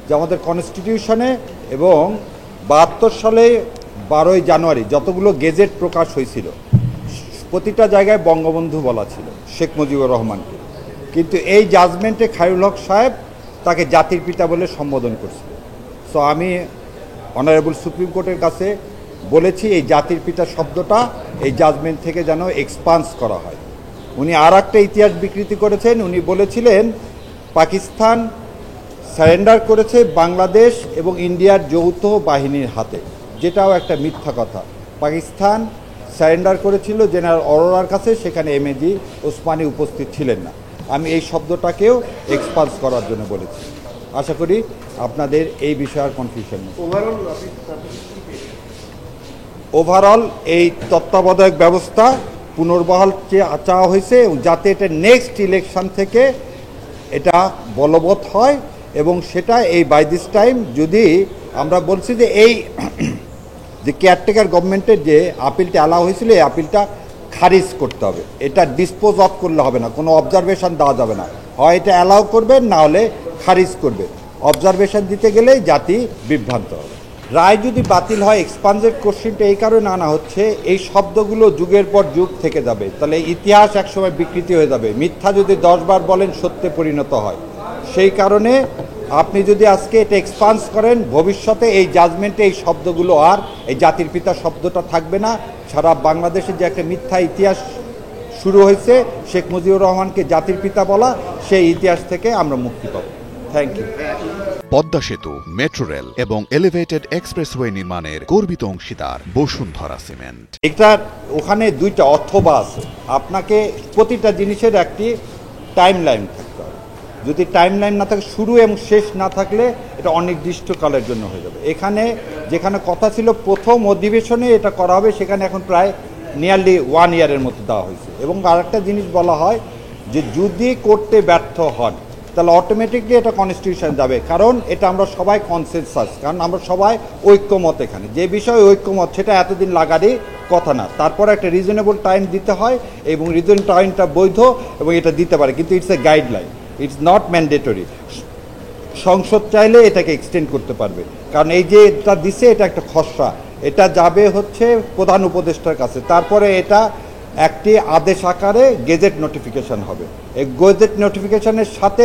যে আমাদের কনস্টিটিউশনে এবং ৭২ সালে ১২ই জানুয়ারি যতগুলো গেজেট প্রকাশ হয়েছিল প্রতিটা জায়গায় বঙ্গবন্ধু বলা ছিল শেখ মুজিবুর রহমানকে, কিন্তু এই জাজমেন্টে খায়রুল হক সাহেব তাকে জাতির পিতা বলে সম্বোধন করছিল। সো আমি অনারেবল সুপ্রিম কোর্টের কাছে বলেছি এই জাতির পিতা শব্দটা এই জাজমেন্ট থেকে যেন এক্সপান্স করা হয়। উনি আর একটা ইতিহাস বিকৃতি করেছেন, উনি বলেছিলেন পাকিস্তান সারেন্ডার করেছে বাংলাদেশ এবং ইন্ডিয়ার যৌথ বাহিনীর হাতে, যেটাও একটা মিথ্যা কথা। পাকিস্তান সারেন্ডার করেছিল জেনারেল অরোরার কাছে, সেখানে এমএজি ওসমানী উপস্থিত ছিলেন না। আমি এই শব্দটাকেও এক্সপান্স করার জন্য বলেছি। আশা করি আপনাদের এই বিষয়ে কনফিউশন নেই। ওভারঅল এই তত্ত্বাবধায়ক ব্যবস্থা পুনর্বহাল চাওয়া হয়েছে যাতে এটা নেক্সট ইলেকশন থেকে এটা বলবৎ হয়, এবং সেটা এই বাই দিস টাইম যদি আমরা বলছি যে এই যে কেয়ারটেকার গভর্নমেন্টের যে আপিলটা অ্যালাউ হয়েছিল এই আপিলটা খারিজ করতে হবে। এটা ডিসপোজ অফ করলে হবে না, কোনো অবজারভেশন দেওয়া যাবে না, হয় এটা অ্যালাউ করবেন না হলে খারিজ করবে। অবজারভেশন দিতে গেলেই জাতি বিভ্রান্ত হবে। রায় যদি বাতিল হয়, এক্সপান্সেড কোশ্চেনটা এই কারণে আনা হচ্ছে এই শব্দগুলো যুগের পর যুগ থেকে যাবে, তাহলে ইতিহাস একসময় বিকৃতি হয়ে যাবে। মিথ্যা যদি 10 বার বলেন সত্যে পরিণত হয়। সেই কারণে আপনি যদি আজকে এটা এক্সপান্স করেন, ভবিষ্যতে এই জাজমেন্টে এই শব্দগুলো আর এই জাতির পিতা শব্দটা থাকবে না। সারা বাংলাদেশে যে একটা মিথ্যা ইতিহাস শুরু হয়েছে শেখ মুজিবুর রহমানকে জাতির পিতা বলা, সেই ইতিহাস থেকে আমরা মুক্তি পাব। Thank you. পদ্মা সেতু, মেট্রো রেল এবং এলিভেটেড এক্সপ্রেসওয়ে নির্মাণের গর্বিত অংশীদার বসুন্ধরা সিমেন্ট। এটা ওখানে দুইটা অথবা আছে, আপনাকে প্রতিটা জিনিসের একটি টাইম লাইন থাকতে হবে। যদি টাইম লাইন না থাকে, শুরু এবং শেষ না থাকলে এটা অনির্দিষ্টকালের জন্য হয়ে যাবে। এখানে যেখানে কথা ছিল প্রথম অধিবেশনে এটা করা হবে, সেখানে এখন প্রায় নিয়ারলি 1 ইয়ারের মতো দেওয়া হয়েছে। এবং আরেকটা জিনিস বলা হয় যে যদি করতে ব্যর্থ হন তাহলে অটোমেটিকলি এটা কনস্টিটিউশন যাবে, কারণ এটা আমরা সবাই কনসেনসাস, কারণ আমরা সবাই ঐক্যমত। এখানে যে বিষয়ে ঐক্যমত সেটা এতদিন লাগারই কথা না, তারপর একটা রিজনেবল টাইম দিতে হয় এবং রিজনেবল টাইমটা বৈধ এবং এটা দিতে পারে, কিন্তু it's a guideline, it's not mandatory. সংসদ চাইলে এটাকে এক্সটেন্ড করতে পারবে, কারণ এই যে এটা দিছে এটা একটা খসড়া, এটা যাবে হচ্ছে প্রধান উপদেষ্টার কাছে, তারপরে এটা একটি আদেশ আকারে গেজেট নোটিফিকেশন হবে। এই গেজেট নোটিফিকেশনের সাথে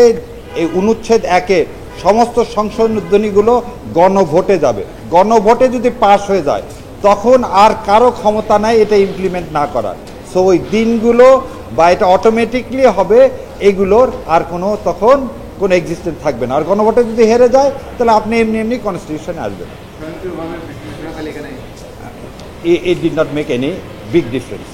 এই অনুচ্ছেদ 1-এ সমস্ত সংশোধনীগুলো গণভোটে যাবে। গণভোটে যদি পাশ হয়ে যায় তখন আর কারো ক্ষমতা নাই এটা ইমপ্লিমেন্ট না করার। সো ওই দিনগুলো বা এটা অটোমেটিকলি হবে, এগুলোর আর কোনো তখন কোনো এক্সিস্টেন্স থাকবে না। আর গণভোটে যদি হেরে যায় তাহলে আপনি এমনি এমনি কনস্টিটিউশনে আসবেন। It did not make any big difference.